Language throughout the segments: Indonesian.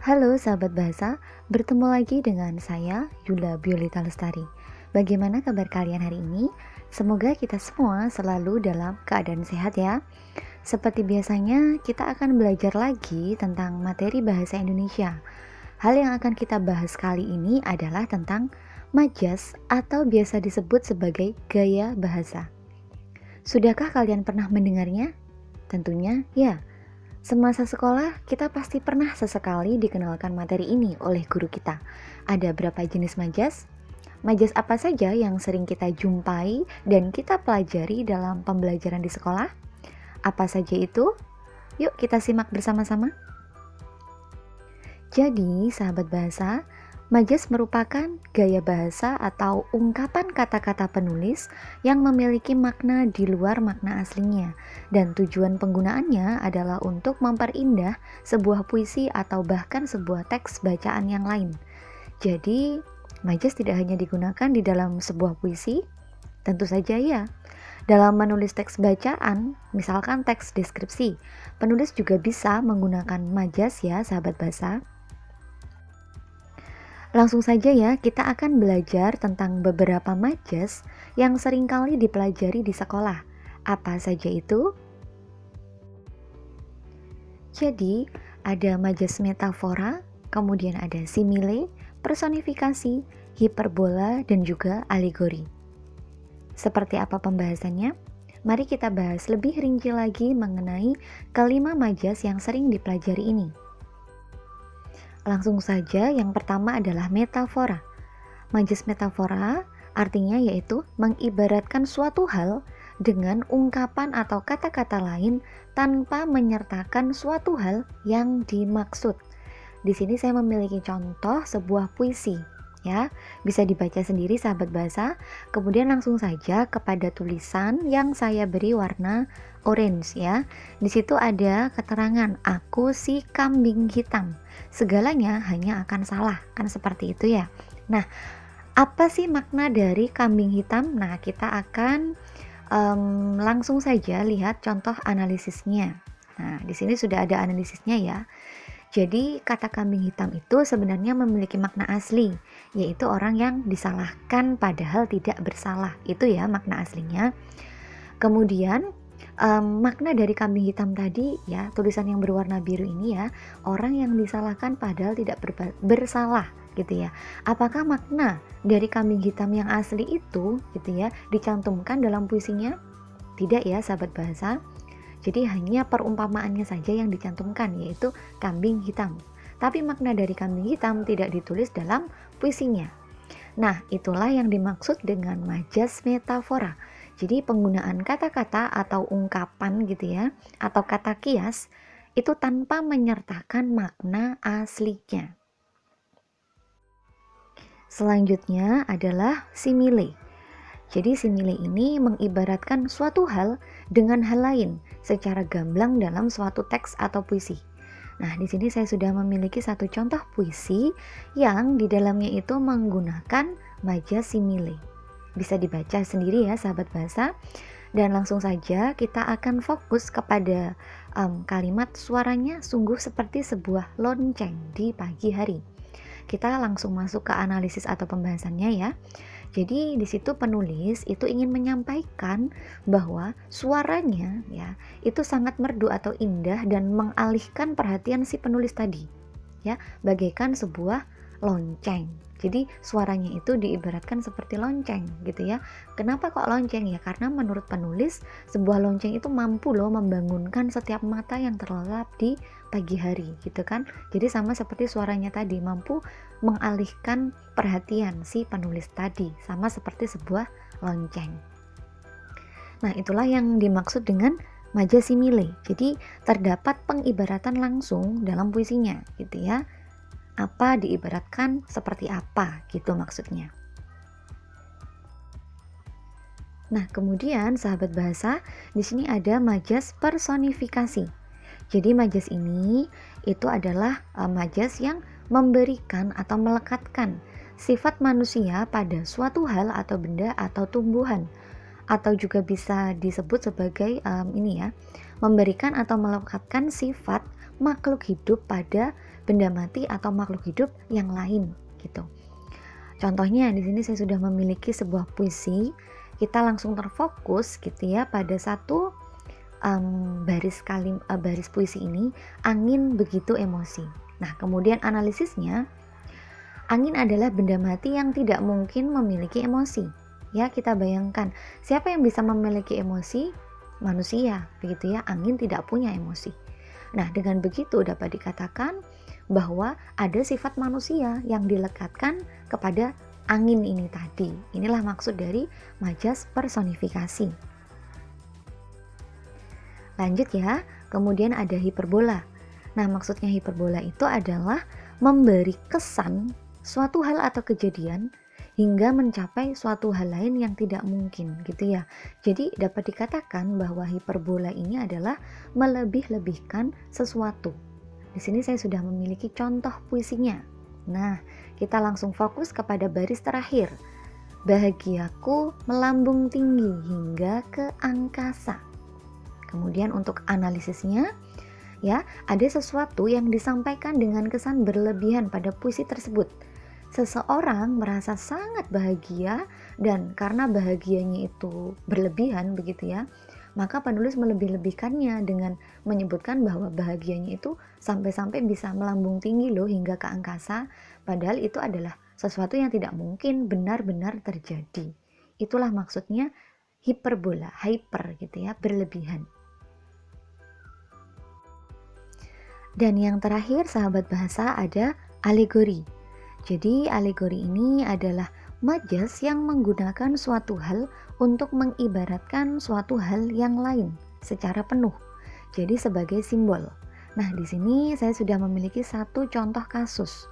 Halo sahabat bahasa, bertemu lagi dengan saya Yula Biolita Lestari. Bagaimana kabar kalian hari ini? Semoga kita semua selalu dalam keadaan sehat ya. Seperti biasanya, kita akan belajar lagi tentang materi bahasa Indonesia. Hal yang akan kita bahas kali ini adalah tentang majas atau biasa disebut sebagai gaya bahasa. Sudahkah kalian pernah mendengarnya? Tentunya ya. Semasa sekolah, kita pasti pernah sesekali dikenalkan materi ini oleh guru kita. Ada berapa jenis majas? Majas apa saja yang sering kita jumpai dan kita pelajari dalam pembelajaran di sekolah? Apa saja itu? Yuk kita simak bersama-sama. Jadi, sahabat bahasa, majas merupakan gaya bahasa atau ungkapan kata-kata penulis yang memiliki makna di luar makna aslinya, dan tujuan penggunaannya adalah untuk memperindah sebuah puisi atau bahkan sebuah teks bacaan yang lain. Jadi, majas tidak hanya digunakan di dalam sebuah puisi, tentu saja ya. Dalam menulis teks bacaan, misalkan teks deskripsi, penulis juga bisa menggunakan majas ya, sahabat bahasa. Langsung saja ya, kita akan belajar tentang beberapa majas yang seringkali dipelajari di sekolah. Apa saja itu? Jadi, ada majas metafora, kemudian ada simile, personifikasi, hiperbola, dan juga alegori. Seperti apa pembahasannya? Mari kita bahas lebih rinci lagi mengenai kelima majas yang sering dipelajari ini. Langsung saja, yang pertama adalah metafora. Majas metafora artinya yaitu mengibaratkan suatu hal dengan ungkapan atau kata-kata lain tanpa menyertakan suatu hal yang dimaksud. Di sini saya memiliki contoh sebuah puisi, ya. Bisa dibaca sendiri sahabat bahasa. Kemudian langsung saja kepada tulisan yang saya beri warna orange ya. Di situ ada keterangan, aku si kambing hitam. Segalanya hanya akan salah, kan seperti itu ya. Nah, apa sih makna dari kambing hitam? Nah, kita akan langsung saja lihat contoh analisisnya. Nah, di sini sudah ada analisisnya ya. Jadi kata kambing hitam itu sebenarnya memiliki makna asli, yaitu orang yang disalahkan padahal tidak bersalah. Itu ya makna aslinya. Kemudian makna dari kambing hitam tadi ya, tulisan yang berwarna biru ini ya, orang yang disalahkan padahal tidak bersalah gitu ya. Apakah makna dari kambing hitam yang asli itu gitu ya dicantumkan dalam puisinya? Tidak ya sahabat bahasa. Jadi hanya perumpamaannya saja yang dicantumkan, yaitu kambing hitam. Tapi makna dari kambing hitam tidak ditulis dalam puisinya. Nah, itulah yang dimaksud dengan majas metafora. Jadi penggunaan kata-kata atau ungkapan gitu ya, atau kata kias itu tanpa menyertakan makna aslinya. Selanjutnya adalah simile. Jadi simile ini mengibaratkan suatu hal dengan hal lain secara gamblang dalam suatu teks atau puisi. Nah, di sini saya sudah memiliki satu contoh puisi yang di dalamnya itu menggunakan majas simile. Bisa dibaca sendiri ya sahabat bahasa. Dan langsung saja kita akan fokus kepada kalimat suaranya sungguh seperti sebuah lonceng di pagi hari. Kita langsung masuk ke analisis atau pembahasannya ya. Jadi di situ penulis itu ingin menyampaikan bahwa suaranya ya itu sangat merdu atau indah dan mengalihkan perhatian si penulis tadi. Ya, bagaikan sebuah lonceng. Jadi suaranya itu diibaratkan seperti lonceng gitu ya. Kenapa kok lonceng ya? Karena menurut penulis sebuah lonceng itu mampu loh membangunkan setiap mata yang terlelap di pagi hari gitu kan. Jadi sama seperti suaranya tadi mampu mengalihkan perhatian si penulis tadi, sama seperti sebuah lonceng. Nah, itulah yang dimaksud dengan majas simile. Jadi terdapat pengibaratan langsung dalam puisinya gitu ya. Apa diibaratkan seperti apa gitu maksudnya. Nah, kemudian sahabat bahasa, di sini ada majas personifikasi. Jadi majas ini itu adalah majas yang memberikan atau melekatkan sifat manusia pada suatu hal atau benda atau tumbuhan, atau juga bisa disebut sebagai ini ya, memberikan atau melekatkan sifat makhluk hidup pada benda mati atau makhluk hidup yang lain gitu. Contohnya di sini saya sudah memiliki sebuah puisi, kita langsung terfokus gitu ya pada satu baris puisi ini, angin begitu emosi. Nah, kemudian analisisnya, angin adalah benda mati yang tidak mungkin memiliki emosi. Ya, kita bayangkan, siapa yang bisa memiliki emosi? Manusia, begitu ya. Angin tidak punya emosi. Nah, dengan begitu dapat dikatakan bahwa ada sifat manusia yang dilekatkan kepada angin ini tadi. Inilah maksud dari majas personifikasi. Lanjut ya, kemudian ada hiperbola. Nah, maksudnya hiperbola itu adalah memberi kesan suatu hal atau kejadian hingga mencapai suatu hal lain yang tidak mungkin gitu ya. Jadi dapat dikatakan bahwa hiperbola ini adalah melebih-lebihkan sesuatu. Di sini saya sudah memiliki contoh puisinya. Nah, kita langsung fokus kepada baris terakhir. Bahagiaku melambung tinggi hingga ke angkasa. Kemudian untuk analisisnya, ya, ada sesuatu yang disampaikan dengan kesan berlebihan pada puisi tersebut. Seseorang merasa sangat bahagia dan karena bahagianya itu berlebihan begitu ya, maka penulis melebih-lebihkannya dengan menyebutkan bahwa bahagianya itu sampai-sampai bisa melambung tinggi loh hingga ke angkasa, padahal itu adalah sesuatu yang tidak mungkin benar-benar terjadi. Itulah maksudnya hiperbola, hyper gitu ya, berlebihan. Dan yang terakhir sahabat bahasa ada alegori. Jadi alegori ini adalah majas yang menggunakan suatu hal untuk mengibaratkan suatu hal yang lain secara penuh. Jadi sebagai simbol. Nah, di sini saya sudah memiliki satu contoh kasus.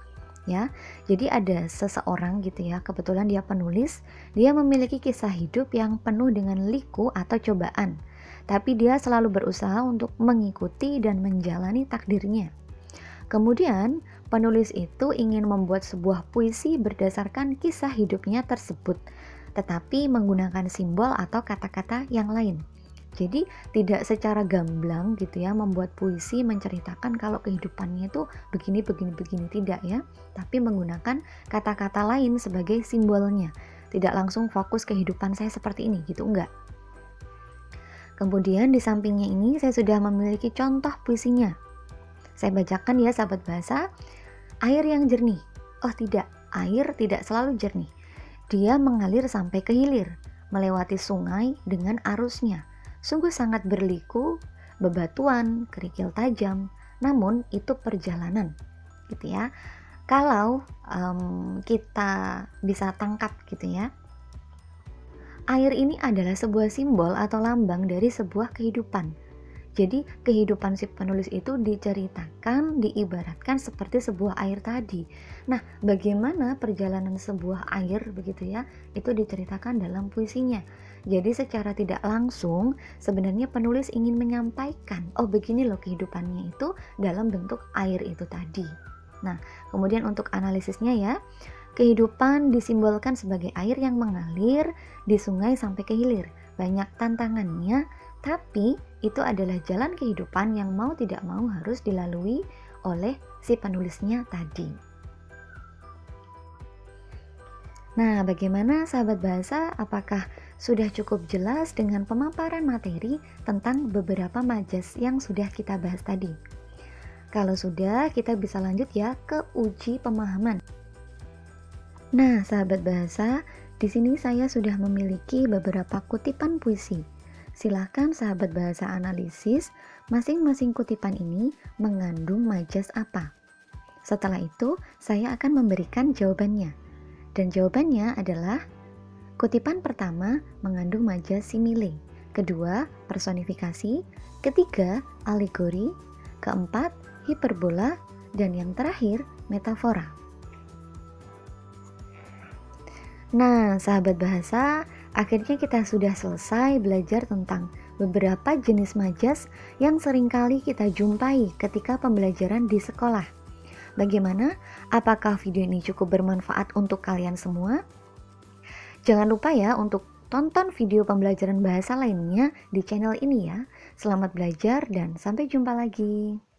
Ya, jadi ada seseorang gitu ya, kebetulan dia penulis, dia memiliki kisah hidup yang penuh dengan liku atau cobaan. Tapi dia selalu berusaha untuk mengikuti dan menjalani takdirnya. Kemudian, penulis itu ingin membuat sebuah puisi berdasarkan kisah hidupnya tersebut, tetapi menggunakan simbol atau kata-kata yang lain. Jadi, tidak secara gamblang gitu ya, membuat puisi menceritakan kalau kehidupannya itu begini, tidak ya, tapi menggunakan kata-kata lain sebagai simbolnya. Tidak langsung fokus kehidupan saya seperti ini gitu, enggak. Kemudian di sampingnya ini saya sudah memiliki contoh puisinya. Saya bacakan ya sahabat bahasa. Air yang jernih. Oh tidak, air tidak selalu jernih. Dia mengalir sampai ke hilir, melewati sungai dengan arusnya. Sungguh sangat berliku, bebatuan, kerikil tajam. Namun itu perjalanan, gitu ya. Kalau kita bisa tangkap gitu ya. Air ini adalah sebuah simbol atau lambang dari sebuah kehidupan. Jadi kehidupan si penulis itu diceritakan, diibaratkan seperti sebuah air tadi. Nah, bagaimana perjalanan sebuah air begitu ya, itu diceritakan dalam puisinya. Jadi secara tidak langsung sebenarnya penulis ingin menyampaikan, oh begini loh kehidupannya itu dalam bentuk air itu tadi. Nah, kemudian untuk analisisnya ya, kehidupan disimbolkan sebagai air yang mengalir di sungai sampai ke hilir. Banyak tantangannya, tapi itu adalah jalan kehidupan yang mau tidak mau harus dilalui oleh si penulisnya tadi. Nah, bagaimana sahabat bahasa? Apakah sudah cukup jelas dengan pemaparan materi tentang beberapa majas yang sudah kita bahas tadi? Kalau sudah, kita bisa lanjut ya ke uji pemahaman. Nah, sahabat bahasa, di sini saya sudah memiliki beberapa kutipan puisi. Silahkan sahabat bahasa analisis, masing-masing kutipan ini mengandung majas apa. Setelah itu, saya akan memberikan jawabannya. Dan jawabannya adalah, kutipan pertama mengandung majas simile, kedua personifikasi, ketiga alegori, keempat hiperbola, dan yang terakhir metafora. Nah, sahabat bahasa, akhirnya kita sudah selesai belajar tentang beberapa jenis majas yang seringkali kita jumpai ketika pembelajaran di sekolah. Bagaimana? Apakah video ini cukup bermanfaat untuk kalian semua? Jangan lupa ya untuk tonton video pembelajaran bahasa lainnya di channel ini ya. Selamat belajar dan sampai jumpa lagi.